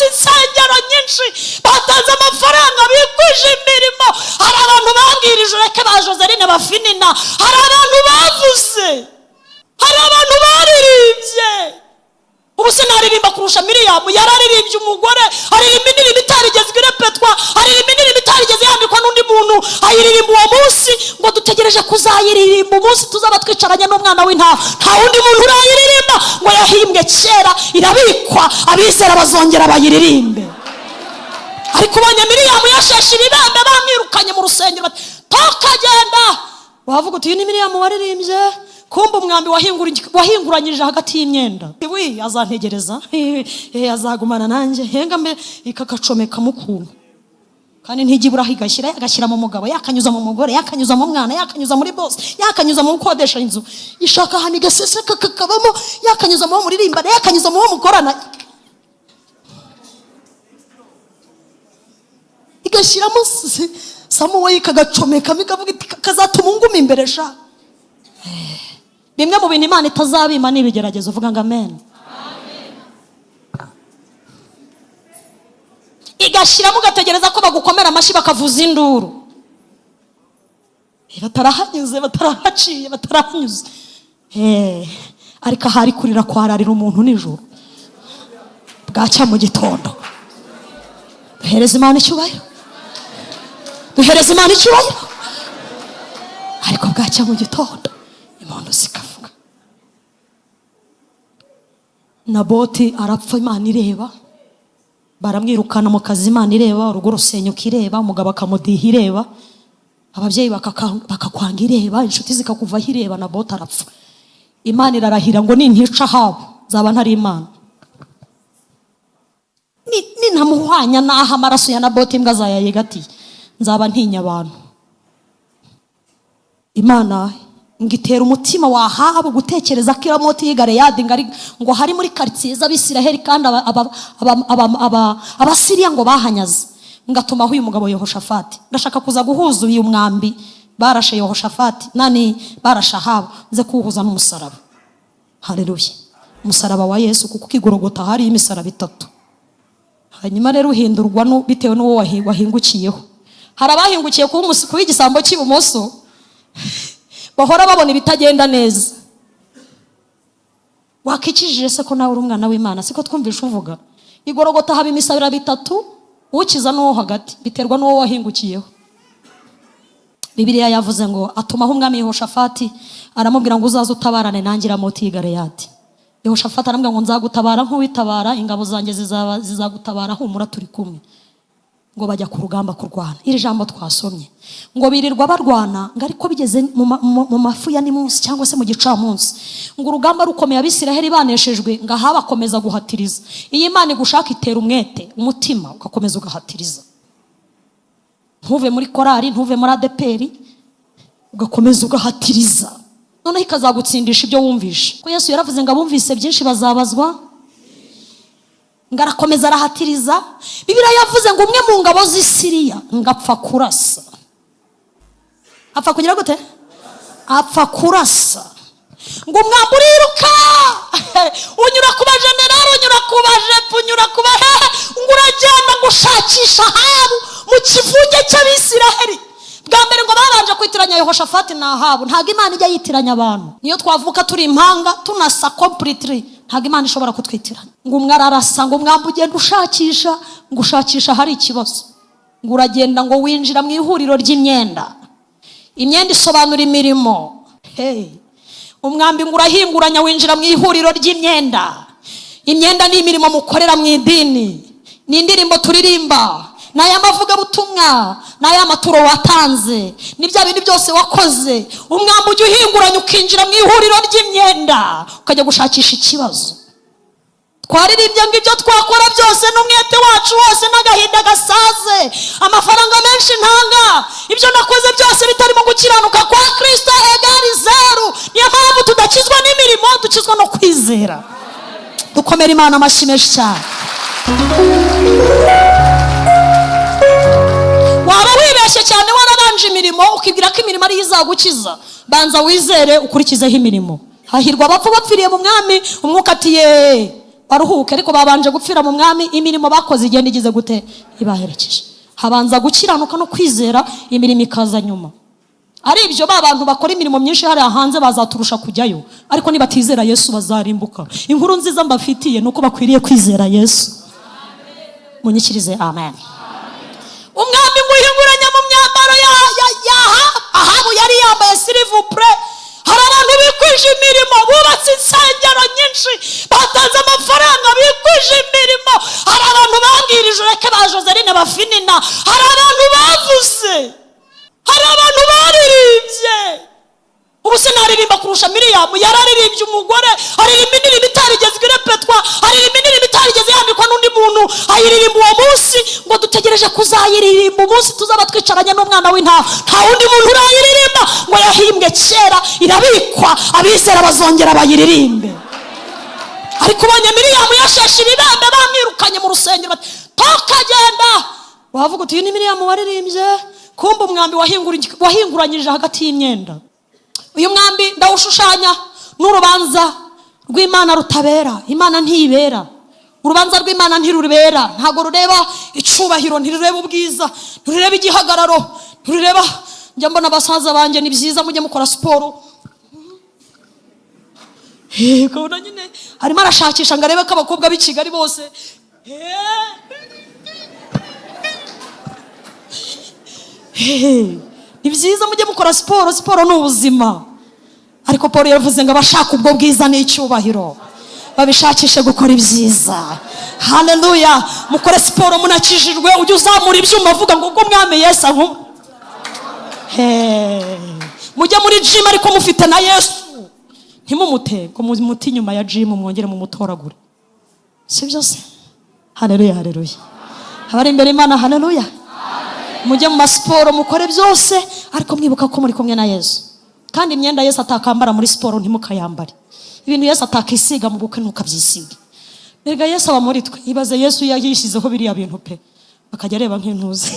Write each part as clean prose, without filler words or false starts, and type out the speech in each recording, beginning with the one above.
insengero nyinshi batanze amafaranga biguje imirimo. Hari abantu babwirije reke ba Joseline bafinina, hari abantu bavuze, hari abantu baririmbye. Ubu se naririmba kurusha Miriyamu. Yararirimbye umugore, aririmba indirimbo itarigeze irepetwa, aririmba indirimbo itarigeze yandikwa n'undi muntu, ayiririmba uwo munsi ngo dutegereje kuzayiririmba umunsi tuzaba twicaranye n'umwana w'intama. Nta wundi muntu urayiririmba ngo yahimbwe kera, irabikwa, abizera bazongera bayiririmbe. Ariko ubonye Miriyamu yasheshe ibibembe bamwirukanye mu rusengero bati tokagenda, wavuga uti uyu ni Miriyamu waririmbye, kumba umwambi wahinguranyije hagati y'imyenda. Iwi azantegereza, azagumana nanjye, henga mbe ikakacomeka mukuntu. Kandi ntijibura higashyira, agashyira mu mugabo, yakanyuza mu mugore, yakanyuza mu mwana, yakanyuza muri boss, yakanyuza mu gukodesha inzu, ishaka hani gaseseka kakabamo, yakanyuza mu muririmbane, yakanyuza mu mukorana, igashyiramo samuwe ikagacomeka, bikavuga iti kazatuma nguma imbere sha. Bimwe mu bintu Imana itazabima ni ibigeragezo. Uvuga ngo amen. Igashyiramo ugategereza ko bagukomera amashyi bakavuza induru. Batarahanyuze, batarahaciye, batarahanyuze. Ariko ahari kurira kwararira umuntu nijoro, bwacya mu gitondo. Duhereza Imana icyubahiro, duhereza Imana icyubahiro. Ariko bwacya mu gitondo impundu zikavuga. Naboti arapfa, Imana ireba, baramwirukana mu kazi, Imana ireba, urugo rusenyuka ireba, umugabo akamudiha ireba, ababyeyi bakakwanga ireba, inshuti zikakuvaho ireba. Naboti arapfa, Imana irarahira ngo nintica Ahabu zaba ntari Imana, ninamuhwanya naho amaraso ya Naboti imbwa zayayegatiye nzaba ntinya abantu. Imana ngitera umutima wa Ahabu gutekereza ko Ramoti y'i Galeyadi ngo hari muri quartier z'Abisiraheli kandi abasiriya ngo bahanyaze, ngatumaho uyu mugabo Yehoshafati. Ndashaka kuza guhuza uyu mwambi barashe Yehoshafati barashe Ahabu, nze kuwuhuza n'umusaraba. Haleluya. Umusaraba wa Yesu, kuko Igorogota hari imisaraba 3. Hanyuma rero uhindurwa bitewe n'uwo wahingukiyeho. Hari abahingukiye kuba igisambo cy'ibumoso, bahora babona ibitagenda neza. Wakikijije se ko nawe uri umwana w'Imana? Siko twumvisha uvuga. Igorogota haba imisabira 3, ukiza n'uwo hagati, biterwa n'uwo wahingukiyeho. Bibiliya yavuze ngo atumaho umwami Yehoshafati, aramubwira ngo uzaze utabarane nanjye Ramoti y'i Galeyadi. Yehoshafati aramubwira ngo nzagutabara nk'uwitabara, ingabo zanjye zizagutabara, humura turi kumwe. Ngo bajya ku rugamba kurwana. Iri jambo twasomye ngo birirwa barwana, ngo ariko bigeze mu mafu ya nimunsi cyangwa se mu gicamunsi, ngo urugamba rukomeye, Abisiraheli baneshejwe, ngo aha bakomeza guhatiriza. Iyi Imana igushaka itera umwete, umutima ugakomeza ugahatiriza. Ntuve muri korari, ntuve muri ADPR, ugakomeza ugahatiriza, noneho ikazagutsindisha ibyo wumvishe. Ko Yesu yaravuze ngo abumvise byinshi bazabazwa, ngarakomeza arahatiriza. Bibiliya yavuze ngo umwe mu ngabo z'Isiriya ngapfa kurasa. Apfa kugira gute? Apfa kurasa. Ngo mwamburiruka, unyura kuba general, unyura kuba jefu, unyura kuba ngo uragenda gushakisha Ahabu mu kivuge cy'Abisiraheli. Bwa mbere ngo babanje kwitiranya Yehoshafati na Ahabu. Ntago Imana ijya yitiranya abantu. Niyo twavuka turi impanga tunasa completely, ntago Imana ishobora kutwitiranya. Ngo umwe ararasa, ngo mwambu ugenda ushakisha, ngo ushakisha hari ikibazo. Ngo uragenda ngo winjira mu ihuriro ry'imyenda. Imyenda isobanura imirimo. Umwambi ngo urahinguranya winjira mu ihuriro ry'imyenda. Imyenda ni imirimo mukorera mu idini, ni indirimbo turirimba, n'aya mavuga butumwa, n'aya maturo watanze, n'ibya bintu byose wakoze. Umwambi ujya uhinguranya ukinjira mu ihuriro ry'imyenda, ukajya gushakisha ikibazo. Twaririmbye ngo ibyo twakora byose n'umwete wacu wose n'agahinda gasaze, amafaranga menshi ntanga, ibyo nakoze byose bitarimo gukiranuka kwa Kristo egari 0. Niyo mpamvu tudakizwa n'imirimo, dukizwa no kwizera. Dukomere Imana amashyi menshi cyane. Waba wibeshye cyane warabanje imirimo ukibwira ko imirimo ari izagukiza. Banza wizere ukurikizeho imirimo. Hahirwa abapfu bapfiriye mu mwami, umwuka atiye baruhuke, ariko babanje gupfira mu mwami, imirimo bakoze igenda igize gute? Ibaherekeje. Habanza gukiranuka no kwizera, imirimo ikaza nyuma. Ari ibyo bantu bakora imirimo myinshi hariya hanze bazaturusha kujyayo, ariko nibatizera Yesu bazarimbuka. Inkuru nziza mbafitiye nuko bakwiriye kwizera Yesu. Munyikirize amen. Umwami muhinguranya mu myambaro ya Ahabu yari yambaye silivupure. Hari abantu bikwije imirimo, bubatse insengero nyinshi, batanze amafaranga, bikwije imirimo. Hari abantu babwirije ureke ba Joseline bafinina. Hari abantu bavuze, hari abantu baririmbye. Ubu sinaririmba kurusha Miriyamu. Yararirimbye umugore, aririmba indirimbo itarigeze irepetwa, aririmba indirimbo itarigeze yandikwa n'undi muntu, ayiririmba uwo munsi ngo dutegereje kuzayiririmba umunsi tuzaba twicaranye n'umwana w'intama. Nta wundi muntu urayiririmba, ngo yahimbwe kera, irabikwa, abizera bazongera bayiririmbe. Ariko ubonye Miriyamu yasheshe ibibembe, bamwirukanye mu rusengero bati tukagenda. Wavuga uti uyu ni Miriyamu waririmbye? Kumbe umwambi wahinguranyije hagati y'imyenda. Uyu mwambi ndawushushanya n'urubanza rw'Imana rutabera. Imana ntibera. Urubanza rw'Imana ntirureba, ntago rureba icubahiro, ntirureba ubwiza, ntirureba igihagararo, ntirureba. Njya mbona abasaza banjye, ni byiza mujye mukora siporo. Kabona nyine arimo arashakisha ngo arebe ko abakobwa b'i Kigali bose ni byiza mujye mukora siporo. Siporo ni ubuzima. Ariko Paul yavuze ngo abashaka ubwo bwiza n'icyubahiro babishakishe gukora ibyiza. Haleluya. Mukore siporo munakijijwe, ujye uzamura ibyuma avuga ngo ubwo mwami Yesu aho. Mujye muri gym ariko mufite na Yesu. Ntimumute ko muti nyuma ya gym mwongere mu mutoragure. Sibyo se? Haleluya, haleluya. Abari imbere Imana, haleluya. Mujye mu siporo mukore byose, ariko mwibuka ko muri kumwe na Yesu. Kandi imyenda Yesu atakambara muri siporo ntimukayambare. Ibintu Yesu atakisiga mu bukwe ntukabyisiga. Mbega Yesu aba muri twe. Ibaze Yesu yayishyizeho biriya bintu pe, akajya areba nk'intuzi.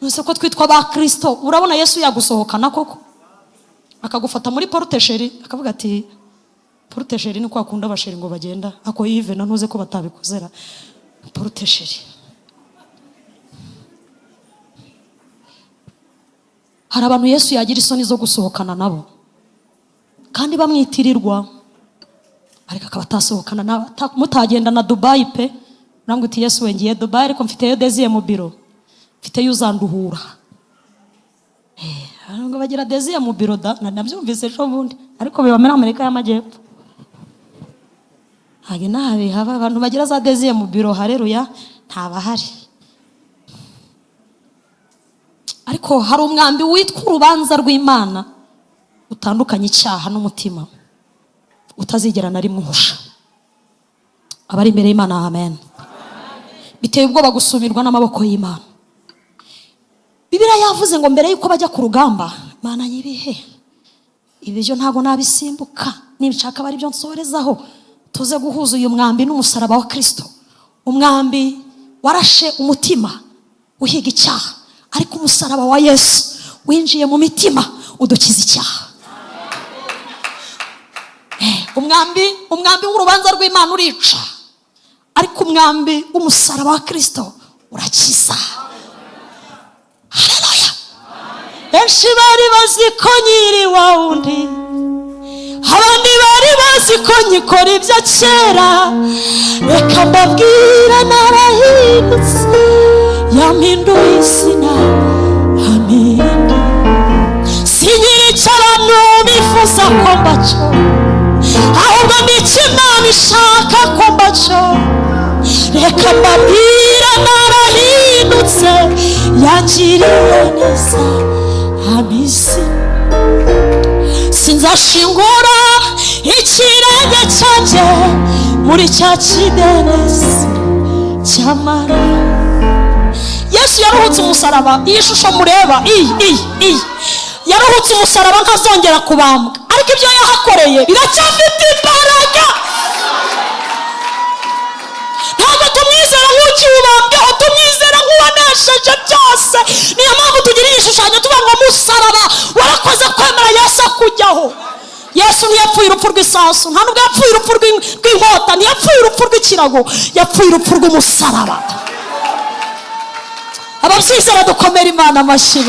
Nuse ko twitwa ba Kristo. Urabona Yesu yagusohokana koko, akagufata muri portesheri, akavuga ati portesheri ni kwa kunda abasheri ngo bagenda, ako yive na ntuze ko batabikozera portesheri. Hari abantu Yesu yagira isoni zo gusohokana nabo, kandi bamwitirirwa, ariko akaba atasohokana nabo. Mutagenda na Dubai pe, nangu uti Yesu wengiye Dubai ariko mfiteyo Desire mu biro, mfiteyo uzanduhura. Ngo bagira Desire mu biro da, nabyumvise ejo bundi, ariko biba muri Amerika y'Amajyepfo. Hage nabi haba abantu bagira za Desire mu biro, haleluya, ntabahari. Ariko hari umwambi witwa urubanza rw'Imana utandukanye icyaha n'umutima, utazigera na rimwe uhusha. Abari imbere y'Imana, amen. Biteye ubwoba gusumirwa n'amaboko y'Imana. Bibiliya yavuze ngo mbere yuko bajya ku rugamba, Mana nyibihe ibyo ntago nabisimbuka, nibishaka bari byo nsorezaho. Tuze guhuza uyu mwambi n'umusaraba wa Kristo. Umwambi warashe umutima uhiga icyaha, ariko umusaraba wa Yesu winjiye mu mitima udukiza icyaha. Umwambi w'urubanza rw'Imana urica, ariko umwambi w'umusaraba wa Kristo urakiza. Haleluya. Benshi bari bazi ko nyiri wa wundi, abandi bari bazi ko nyikora ibya kera. Reka mbabwira narahindutse, yampinduye izina, amen. Sinyiri cy'abantu bifuza ko mbaco, ahubwo ni Imana ishaka ko mbaco. Reka mbabwira narahindutse, yangiriye neza, amisi. Sinzashingura ikirenge cyanjye muri cya kidendezi cy'amara. Yesu yaruhutse umusaraba. Iyi shusho mureba, iyi yaruhutse umusaraba nkazongera kubambwa, ariko ibyo yahakoreye biracyafite imbaraga. Ntabwo tumwizera nk'ukiwubambweho, tumwizera nk'uwanesheje byose. Niyo mpamvu tugira igishushanyo tuvuga ngo umusaraba warakoze kwemera Yesu akujyaho. Yesu ntiyapfuye urupfu rw'isasu, nta nubwo yapfuye urupfu rw'inkota, ntiyapfuye urupfu rw'ikirago, yapfuye urupfu rw'umusaraba. Ababyizera dukomere Imana amashyi.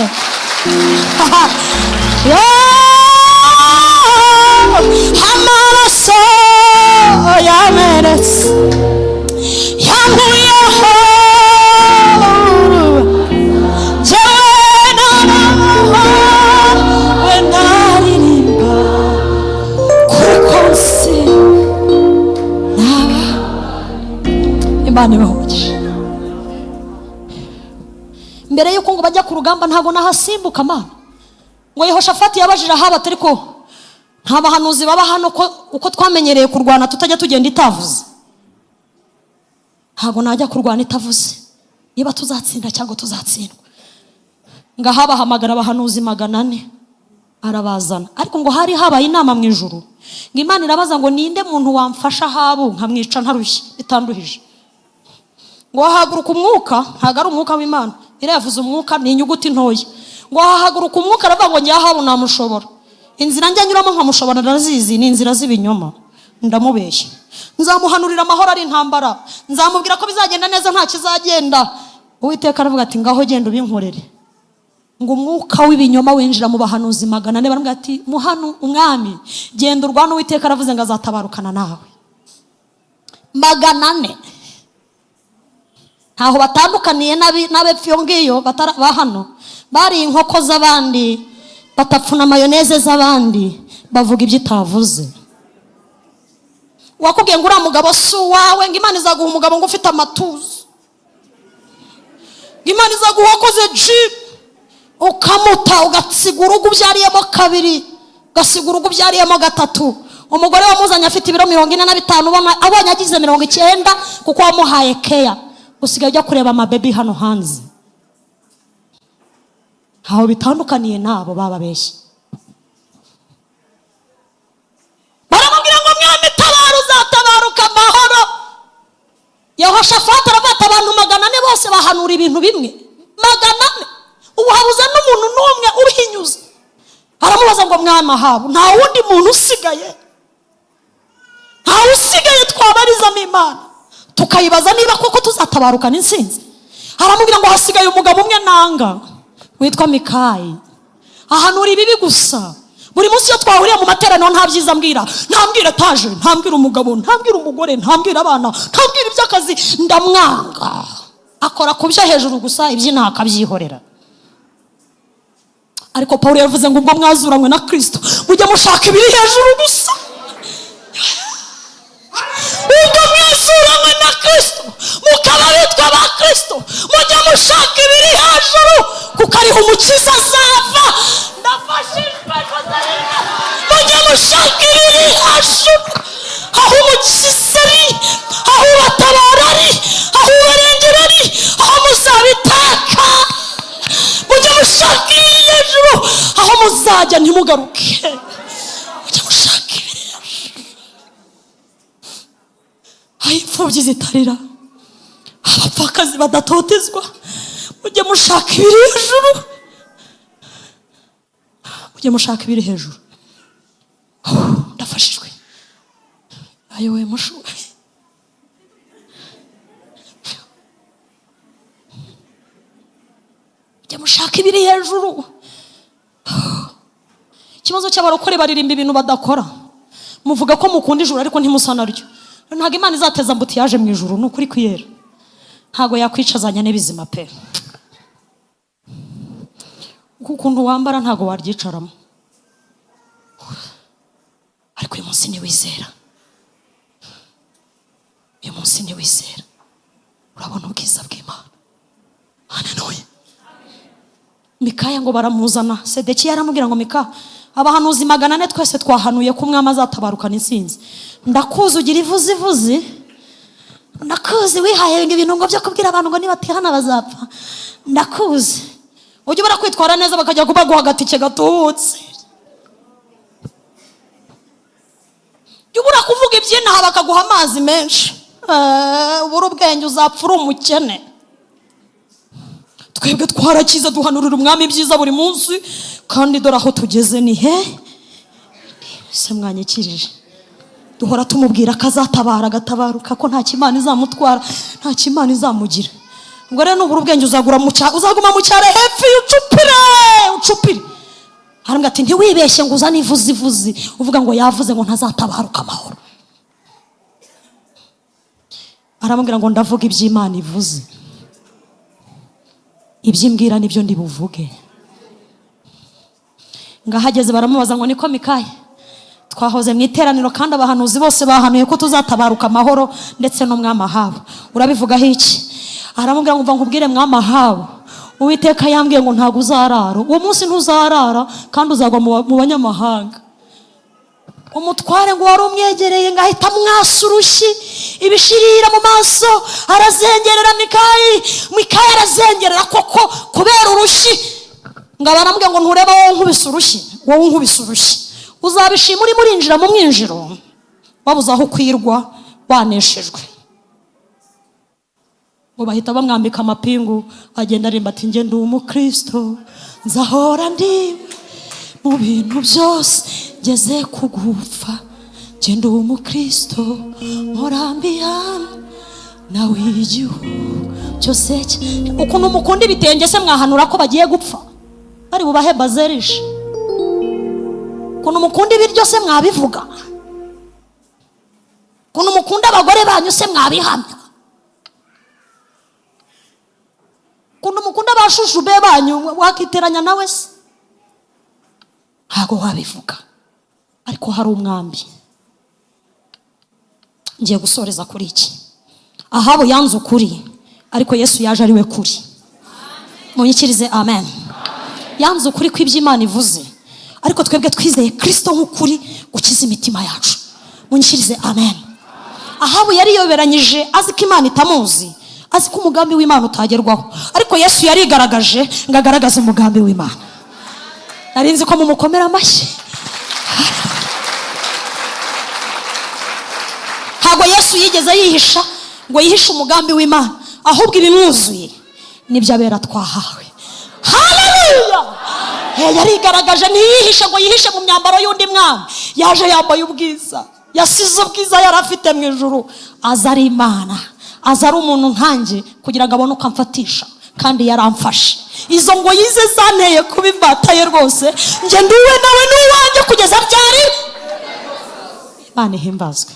Amaraso yamenetse yankuyeho Imana ibahumugisha. Mbere yuko ngo bajya ku rugamba ntabwo nahasimbuka Mana, ngo Yehoshafati yabajije Ahabu ati ariko nta bahanuzi baba hano uko twamenyereye kurwana tutajya tugenda itavuze? Ntabwo najya kurwana itavuze niba tuzatsinda cyangwa tuzatsindwa. Ngo Ahabu ahamagara abahanuzi 400 arabazana, ariko ngo hari habaye inama mu ijuru, ngo Imana irabaza ngo ninde muntu wamfasha Ahabu nkamwica ntarushye bitanduhije. Ngo hahaguruka umwuka, ntago ari umwuka w'Imana, iravuze umwuka ni inyuguti ntoya. Ngo hahaguruka umwuka aravuga ngo njye Ahabu namushobora, inzira njya nyuramo nkamushobora ndazizi, ni inzira z'ibinyoma, ndamubeshya. Nzamuhanurira amahoro ari intambara, nzamubwira ko bizagenda neza nta kizagenda. Uwiteka aravuga ati ngaho genda ubinkorere. Ngo umwuka w'ibinyoma winjira mu bahanuzi 400 baramubwira ati muhanu umwami genda urwana, Uwiteka aravuze ngo azatabarukana nawe. 400 ntaho batandukaniye n'abepfyo ngiyo ba hano, bari inkoko z'abandi, batapfuna mayoneze z'abandi, bavuga ibyo itavuze. Wakubwiye ngo uriya mugabo si uwawe, ngo Imana izaguha umugabo ngo ufite amatuza, ngo Imana izaguha wakoze jib ukamuta ugasiga urugo ubyariyemo 2, ugasiga urugo ubyariyemo 3. Umugore wamuzanye afite ibiro 45, abonye agize 90 kuko wamuhaye keya, usigaye ujya kureba amabebi hano hanze. Ntaho bitandukaniye nabo bababeshye. Baramubwira ngo mwami tabara uzatabaruka amahoro. Yehoshafati aravuga abantu 400 bose bahanura ibintu bimwe. 400 ubu habuze n'umuntu n'umwe ubihinyuza. Aramubaza ngo mwami Ahabu nta wundi muntu usigaye, nta usigaye twabarizamo Imana tukayibaza niba koko tuzatabaruka n'insinzi? Aramubwira ngo hasigaye umugabo umwe nanga witwa Mikayi, ahanura ibibi gusa. Buri munsi iyo twahuriye mu materaniro nta byiza mbwira, ntambwira etaje, ntambwira umugabo, ntambwira umugore, ntambwira abana, ntambwira iby'akazi, ndamwanga. Akora kubyo hejuru gusa, iby'inaha akabyihorera. Ariko Pawulo yavuze ngo ubwo mwazuranywe na Kristo mujye mushaka ibiri hejuru gusa. Ubwo mwazuranywe na Kristo mukaba bitwa ba Kristo mujye mushaka ibiri hejuru, kuko ariho umukiza azava. Ndafashijwe Kozarina, mujye mushaka ibiri hejuru, aho umukiza ari, aho ubatabara ari, aho ubarengera ari, aho muzabitaka. Mujye mushaka ibiri hejuru, aho muzajya ntimugaruke. Mujye mushaka ibiri hejuru, aho imfubyi zitarira, abapfakazi badatotezwa. Mujye mushaka ibiri hejuru, mujye mushaka ibiri hejuru. Ndafashijwe ayowe mushuwe. Mujye mushaka ibiri hejuru. Ikibazo cy'abarokore baririmba ibintu badakora, muvuga ko mukunda ijuru ariko ntimusa naryo. Ntabwo Imana izateza mbuti yaje mu ijuru, nukuri kwiyera. Ntabwo yakwicazanya n'ibizima pe. Ukuntu wambara ntabwo waryicaramo, ariko uyu munsi ni wizera, uyu munsi ni wizera, urabona ubwiza bw'Imana. Haleluya. Mikaya ngo baramuzana, Sedekiya aramubwira ngo Mika, abahanuzi 400 twese twahanuye ko umwami azatabarukana insinzi. Ndakuzi ugira ivuzi, ndakuzi wihaye ibintu ngo byo kubwira abantu ngo nibatihana bazapfa. Ndakuzi ujye barakwitwara neza bakajya kubaguha agatike gatubutse, ubura kuvuga iby'inaha bakaguha amazi menshi. Ubura ubwenge uzapfa uri umukene. Twebwe twarakiza duhanurira umwami byiza buri munsi, kandi dore aho tugeze ni he. ese mwanyikirije. Duhora tumubwira ko azatabara, agatabaruka, ko nta kimana izamutwara, nta kimana izamugira. Ubwo rero nubura ubwenge uzaguma mu cyaro hepfo ucupire. Harambwa ati ntiwibeshye ngo uzane ivuzi uvuga ngo yavuze ngo ntazatabaruka amahoro. Aramubwira ngo ndavuga iby'Imana ivuze, iby'imbwira nibyo ndi buvuge. Ngahageze baramubaza ngo niko Mikaya, twahoze mu iteraniro kandi abahanuzi bose bahanuye ko tuzatabaruka amahoro ndetse no Mwami Ahabu, urabivugaho iki? Aramubwira ngo mva nkubwire Mwami Ahabu, Uwiteka yambwiye ngo ntabwo uzarara, uwo munsi ntuzarara kandi uzagwa mu banyamahanga. Umutware ngo wari umwegereye ngahita mwasa urushyi, ibishirira mu maso, arazengerera Mikaya arazengerera koko kubera urushyi. Ngo baramubwira ngo ntureba wowe unkubise urushyi uzabishima uri murinjira mu mwinjiro wabuze aho kwirwa waneshejwe. Ngo bahita bamwambika amapingu, agenda arimba ati njye ndi umukristo, nzahora ndi mu bintu byose ngeze kugupfa, njye ndi umukristo murambiyana nawe igihugu cyose. Ukuntu mukunda ibitenge se mwahanura ko bagiye gupfa bari bubahe bazerisha? Ukuntu mukunda ibiryo se mwabivuga? Ukuntu mukunda abagore banyu se mwabihamya? Ukuntu mukunda abashushu be banyu wakiteranya nawe se? Ntabwo wabivuga. Ariko hari umwambi. Ngiye gusoreza kuri iki. Ahabu yanze ukuri, ariko Yesu yaje ari we kuri. Munyikirize amen. Yanze ukuri kw'iby'Imana ivuze, ariko twebwe twizeye Kristo nk'ukuri gukiza imitima yacu. Munyikirize amen. Ahabu yari yoberanyije azi ko Imana itamuzi, azi ko umugambi w'Imana utagerwaho, ariko Yesu yarigaragaje ngo agaragaze umugambi w'Imana. Narinzi ko mumukomera amashyi. Ntabwo Yesu yigeze yihisha ngo yihishe umugambi w'Imana, ahubwo ibimwuzuye nibyo abera twahawe. Haleluya! Yarigaragaje, ntiyihishe ngo yihishe mu myambaro y'undi mwami. Yaje yambaye ubwiza, yasize ubwiza yari afite mu ijuru, aza ari Imana, aza ari umuntu nkanjye kugira ngo abone uko amfatisha, kandi yaramfashe. Izo ngo yize zanteye kuba imbata ye rwose, njye nduwe nawe n'uwanjye kugeza ryari. Imana ihimbazwe.